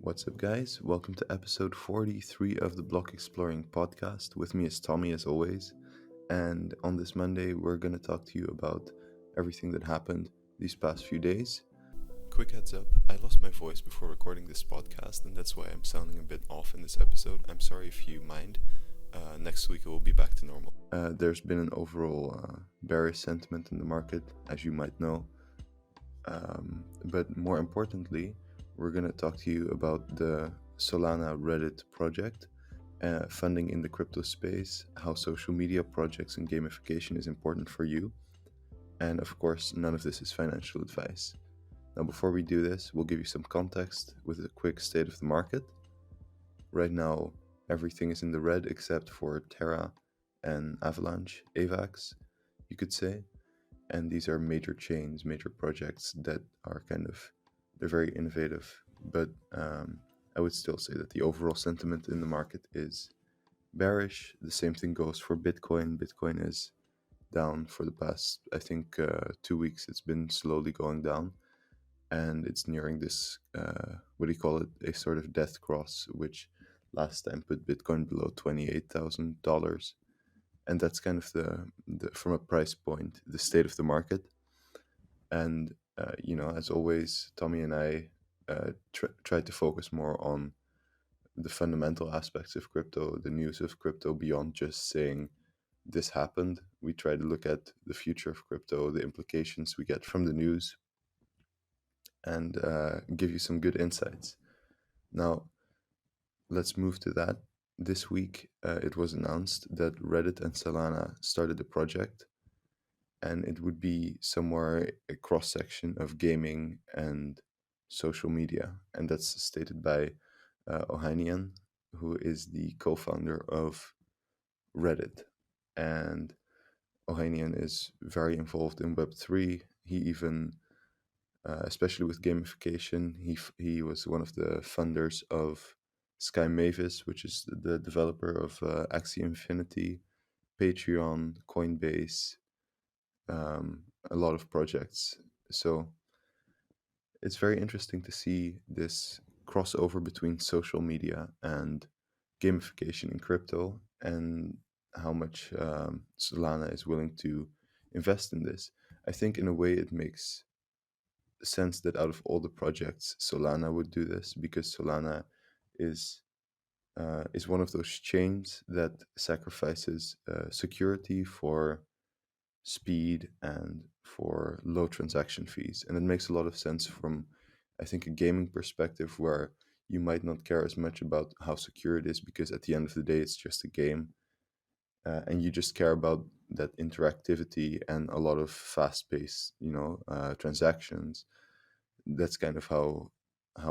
What's up, guys? Welcome to episode 43 of the Block Exploring podcast. With me is Tommy, as always. And on this Monday, we're going to talk to you about everything that happened these past few days. Quick heads up, I lost my voice before recording this podcast, and that's why I'm sounding a bit off in this episode. I'm sorry if you mind. Next week, it will be back to normal. There's been an overall bearish sentiment in the market, as you might know. But more importantly, we're going to talk to you about the Solana Reddit project, funding in the crypto space, how social media projects and gamification is important for you. And of course, none of this is financial advice. Now, before we do this, we'll give you some context with a quick state of the market. Right now, everything is in the red except for Terra and Avalanche, AVAX, you could say. And these are major chains, major projects that are they're very innovative. But I would still say that the overall sentiment in the market is bearish. The same thing goes for Bitcoin. Bitcoin is down for the past, I think, 2 weeks. It's been slowly going down. And it's nearing this, what do you call it? A sort of death cross, which last time put Bitcoin below $28,000. And that's kind of the from a price point, the state of the market. And as always, Tommy and I try to focus more on the fundamental aspects of crypto, the news of crypto, beyond just saying this happened. We try to look at the future of crypto, the implications we get from the news, and give you some good insights. Now, let's move to that. This week, it was announced that Reddit and Solana started a project, and it would be somewhere a cross section of gaming and social media, and that's stated by Ohanian, who is the co-founder of Reddit. And Ohanian is very involved in Web3. He even, especially with gamification, he was one of the funders of Sky Mavis, which is the developer of Axie Infinity, Patreon, Coinbase, a lot of projects. So it's very interesting to see this crossover between social media and gamification in crypto, and how much Solana is willing to invest in this. I think in a way it makes sense that out of all the projects, Solana would do this, because Solana is one of those chains that sacrifices security for speed and for low transaction fees. And it makes a lot of sense from, I think, a gaming perspective, where you might not care as much about how secure it is, because at the end of the day, it's just a game. And you just care about that interactivity and a lot of fast-paced, transactions. That's kind of how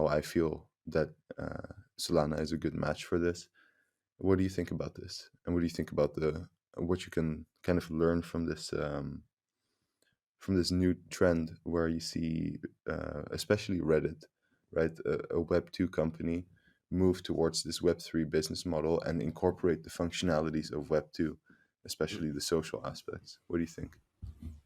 I feel that Solana is a good match for this. What do you think about this? And what do you think about what you can kind of learn from this new trend, where you see, especially Reddit, right, a Web2 company move towards this Web3 business model and incorporate the functionalities of Web2, especially the social aspects? What do you think?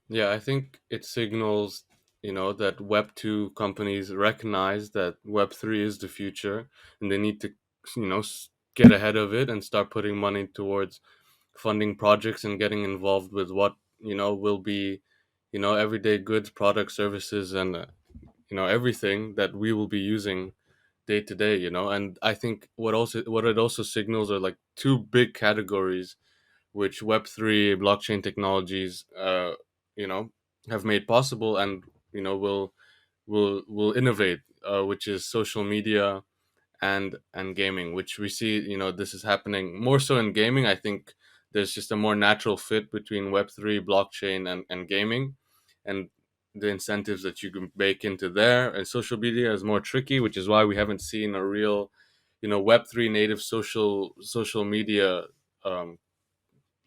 Yeah, I think it signals, that Web2 companies recognize that Web3 is the future and they need to, get ahead of it and start putting money towards funding projects and getting involved with what, will be, everyday goods, products, services, and, everything that we will be using day to day, And I think what it also signals are like two big categories which Web3 blockchain technologies, you know, have made possible, and will innovate, which is social media and gaming, which we see. This is happening more so in gaming. I think there's just a more natural fit between Web3, blockchain, and gaming, and the incentives that you can bake into there. And social media is more tricky, which is why we haven't seen a real, Web3 native social media um,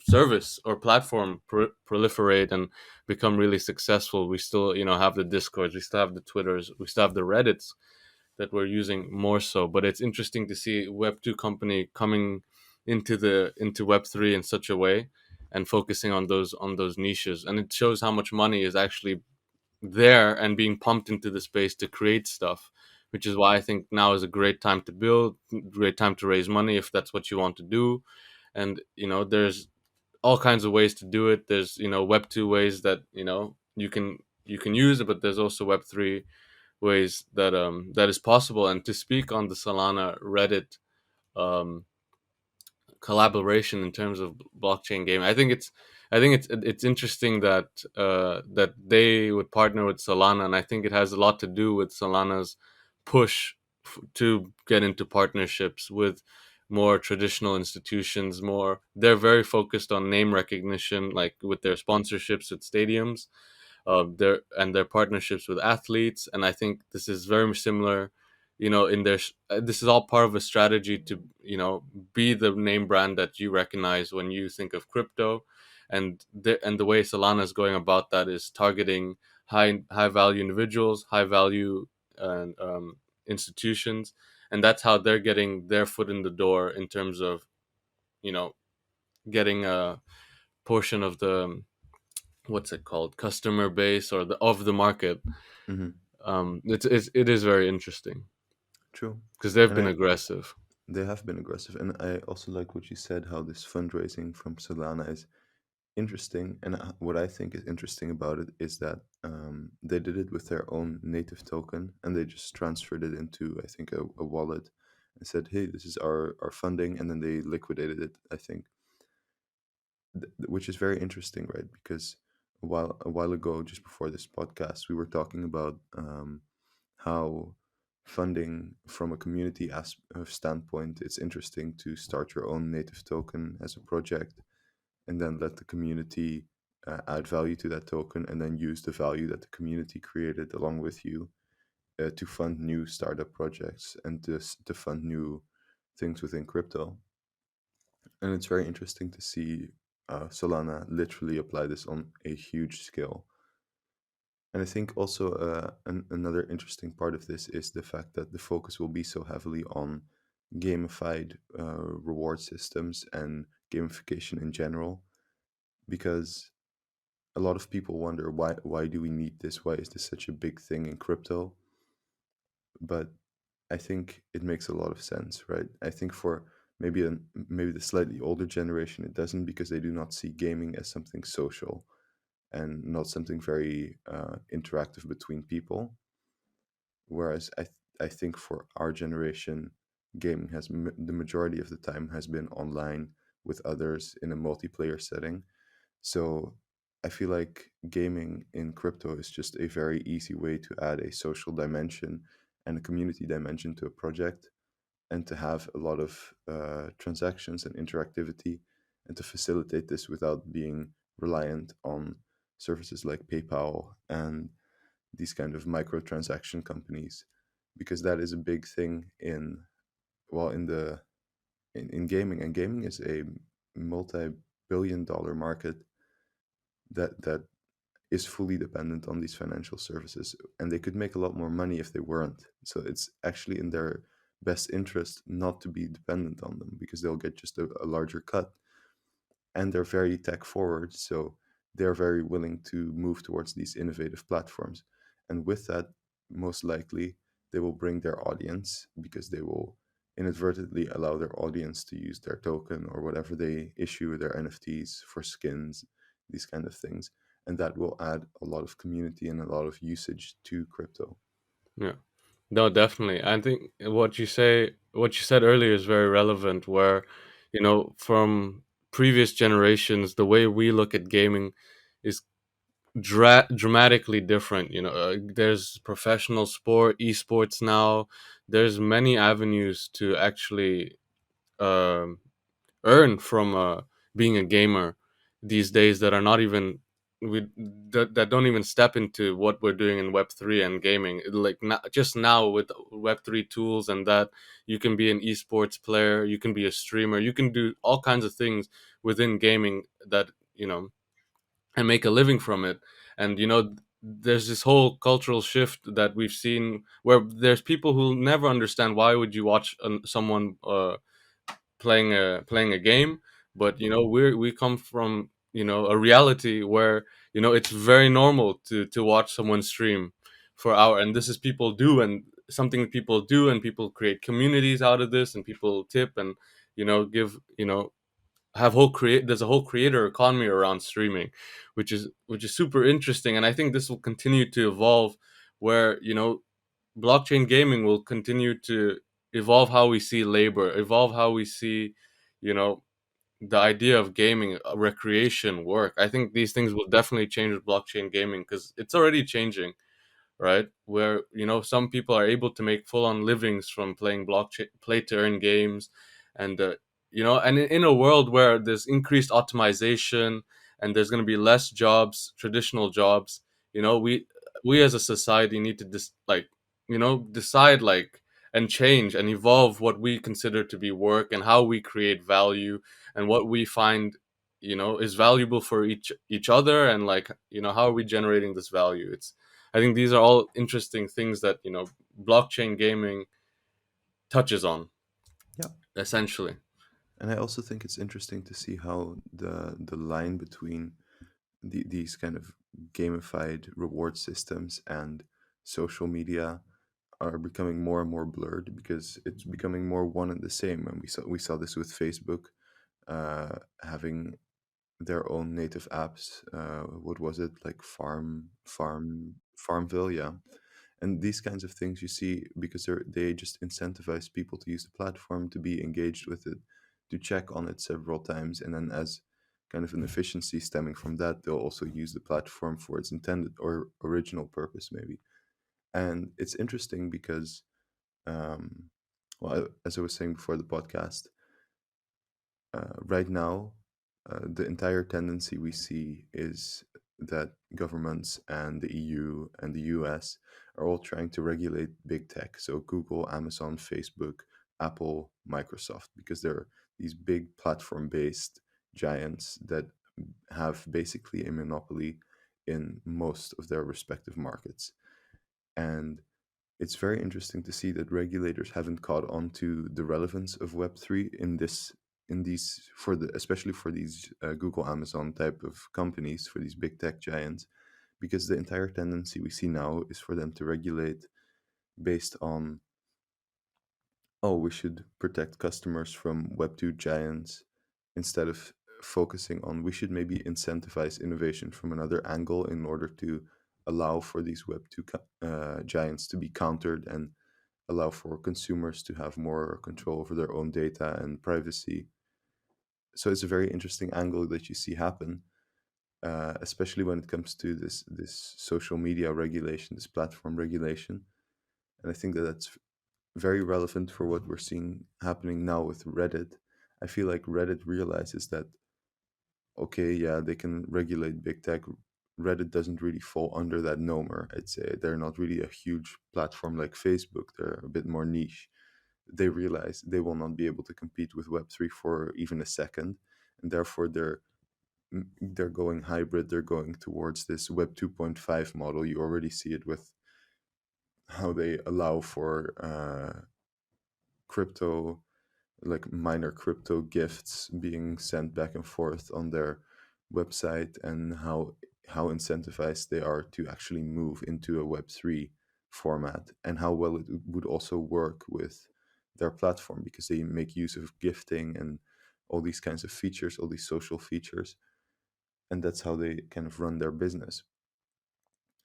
service or platform proliferate and become really successful. We still, have the Discords, we still have the Twitters, we still have the Reddits that we're using more so. But it's interesting to see Web2 company coming into Web3 in such a way and focusing on those niches. And it shows how much money is actually there and being pumped into the space to create stuff which is why I think now is a great time to build, great time to raise money if that's what you want to do. And there's all kinds of ways to do it. There's Web 2 ways that you can use it, but there's also Web 3 ways that is possible. And to speak on the Solana Reddit um, collaboration in terms of blockchain gaming, I think it's interesting that they would partner with Solana, and I think it has a lot to do with Solana's push to get into partnerships with more traditional institutions. They're very focused on name recognition, like with their sponsorships with stadiums, their partnerships with athletes. And I think this is very similar, in this is all part of a strategy to be the name brand that you recognize when you think of crypto. And the way Solana is going about that is targeting high value individuals, high value and institutions, and that's how they're getting their foot in the door in terms of you know getting a portion of the, what's it called, customer base, or the market. Hmm. It is very interesting True. because they've And been aggressive. they have been aggressive. And I also like what you said, how this fundraising from Solana is interesting. And what I think is interesting about it is that they did it with their own native token, and they just transferred it into, I think, a wallet and said, hey, this is our funding. And then they liquidated it, I think, which is very interesting, right? Because a while ago, just before this podcast, we were talking about how funding from a community standpoint, it's interesting to start your own native token as a project, and then let the community add value to that token, and then use the value that the community created along with you to fund new startup projects and to fund new things within crypto. And it's very interesting to see Solana literally apply this on a huge scale. And I think also another interesting part of this is the fact that the focus will be so heavily on gamified reward systems and gamification in general, because a lot of people wonder, why do we need this? Why is this such a big thing in crypto? But I think it makes a lot of sense, right? I think for maybe the slightly older generation, it doesn't, because they do not see gaming as something social and not something very interactive between people. Whereas I think for our generation, gaming the majority of the time has been online with others in a multiplayer setting. So I feel like gaming in crypto is just a very easy way to add a social dimension and a community dimension to a project, and to have a lot of transactions and interactivity, and to facilitate this without being reliant on services like PayPal and these kind of microtransaction companies, because that is a big thing in, well, in gaming. And gaming is a multi-billion-dollar market that is fully dependent on these financial services, and they could make a lot more money if they weren't. So it's actually in their best interest not to be dependent on them, because they'll get just a larger cut, and they're very tech forward, so they're very willing to move towards these innovative platforms. And with that, most likely they will bring their audience, because they will inadvertently allow their audience to use their token or whatever they issue, their NFTs for skins, these kind of things. And that will add a lot of community and a lot of usage to crypto. Yeah, no, definitely. I think what you said earlier is very relevant, where from previous generations, the way we look at gaming is dramatically different. There's professional esports now. There's many avenues to actually um, earn from being a gamer these days, that are not even that don't even step into what we're doing in Web3 and gaming. Like, just now with Web3 tools and that, you can be an esports player, you can be a streamer, you can do all kinds of things within gaming that and make a living from it. And there's this whole cultural shift that we've seen, where there's people who never understand why would you watch someone playing a game. But we come from a reality where it's very normal to watch someone stream for hour, and this is people do. And something people do, and people create communities out of this, and people tip and give have whole create there's a whole creator economy around streaming, which is super interesting. And I think this will continue to evolve, where blockchain gaming will continue to evolve how we see labor, evolve how we see you know the idea of gaming, recreation, work. I think these things will definitely change with blockchain gaming, because it's already changing, right? Where some people are able to make full-on livings from playing blockchain play to earn games, and and in a world where there's increased optimization and there's going to be less jobs, traditional jobs, we as a society need to decide, like, and change and evolve what we consider to be work, and how we create value, and what we find is valuable for each other, and, like, how are we generating this value. I think these are all interesting things that blockchain gaming touches on, Yeah. essentially. And I also think it's interesting to see how the line between these kind of gamified reward systems and social media are becoming more and more blurred, because it's becoming more one and the same. And we saw this with Facebook having their own native apps. What was it, like Farmville? Yeah. And these kinds of things you see because they just incentivize people to use the platform, to be engaged with it, to check on it several times, and then as kind of an efficiency stemming from that, they'll also use the platform for its intended or original purpose, maybe. And it's interesting because, um, well, as I was saying before the podcast, right now, the entire tendency we see is that governments and the EU and the US are all trying to regulate big tech. So Google, Amazon, Facebook, Apple, Microsoft, because they're these big platform based giants that have basically a monopoly in most of their respective markets. And it's very interesting to see that regulators haven't caught on to the relevance of Web3 in these for the especially for these Google, Amazon type of companies, for these big tech giants, because the entire tendency we see now is for them to regulate based on, oh, we should protect customers from Web2 giants, instead of focusing on, we should maybe incentivize innovation from another angle in order to allow for these Web2 giants to be countered, and allow for consumers to have more control over their own data and privacy. So it's a very interesting angle that you see happen, especially when it comes to this social media regulation, this platform regulation. And I think that that's very relevant for what we're seeing happening now with Reddit. I feel like Reddit realizes that, okay, yeah, they can regulate big tech. Reddit doesn't really fall under that nomer. I'd say they're not really a huge platform like Facebook. They're a bit more niche. They realize they will not be able to compete with Web3 for even a second, and therefore they're going hybrid. They're going towards this Web 2.5 model. You already see it with how they allow for crypto, like minor crypto gifts being sent back and forth on their website, and how incentivized they are to actually move into a Web3 format, and how well it would also work with their platform, because they make use of gifting and all these kinds of features, all these social features, and that's how they kind of run their business.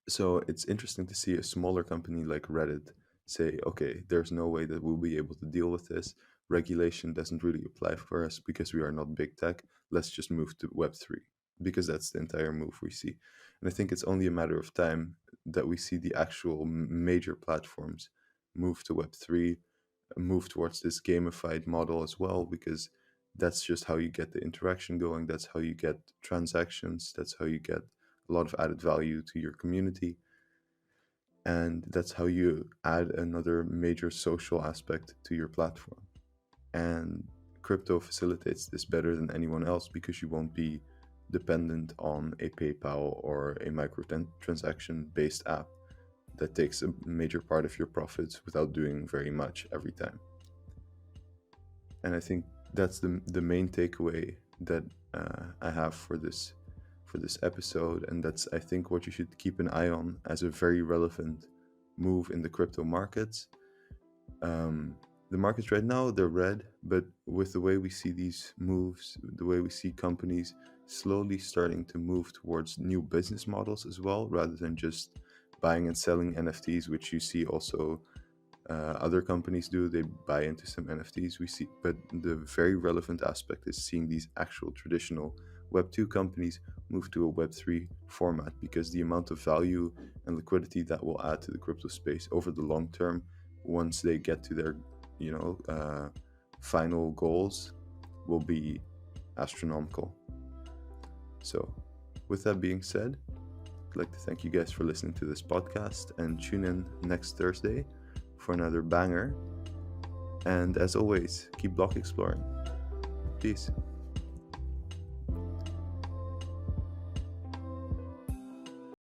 So it's interesting to see a smaller company like Reddit say, okay, there's no way that we'll be able to deal with this. Regulation doesn't really apply for us because we are not big tech. Let's just move to Web3, because that's the entire move we see. And I think it's only a matter of time that we see the actual major platforms move to Web3, move towards this gamified model as well, because that's just how you get the interaction going. That's how you get transactions. That's how you get a lot of added value to your community. And that's how you add another major social aspect to your platform. And crypto facilitates this better than anyone else, because you won't be dependent on a PayPal or a microtransaction based app that takes a major part of your profits without doing very much every time. And I think that's the main takeaway that I have for this episode, and that's, I think, what you should keep an eye on as a very relevant move in the crypto markets. The markets right now, they're red, but with the way we see these moves, the way we see companies slowly starting to move towards new business models as well, rather than just buying and selling NFTs, which you see also other companies do. They buy into some NFTs, we see, but the very relevant aspect is seeing these actual traditional Web2 companies move to a Web3 format, because the amount of value and liquidity that will add to the crypto space over the long term, once they get to their final goals, will be astronomical. So with that being said, I'd like to thank you guys for listening to this podcast, and tune in next Thursday for another banger. And as always, keep block exploring. Peace.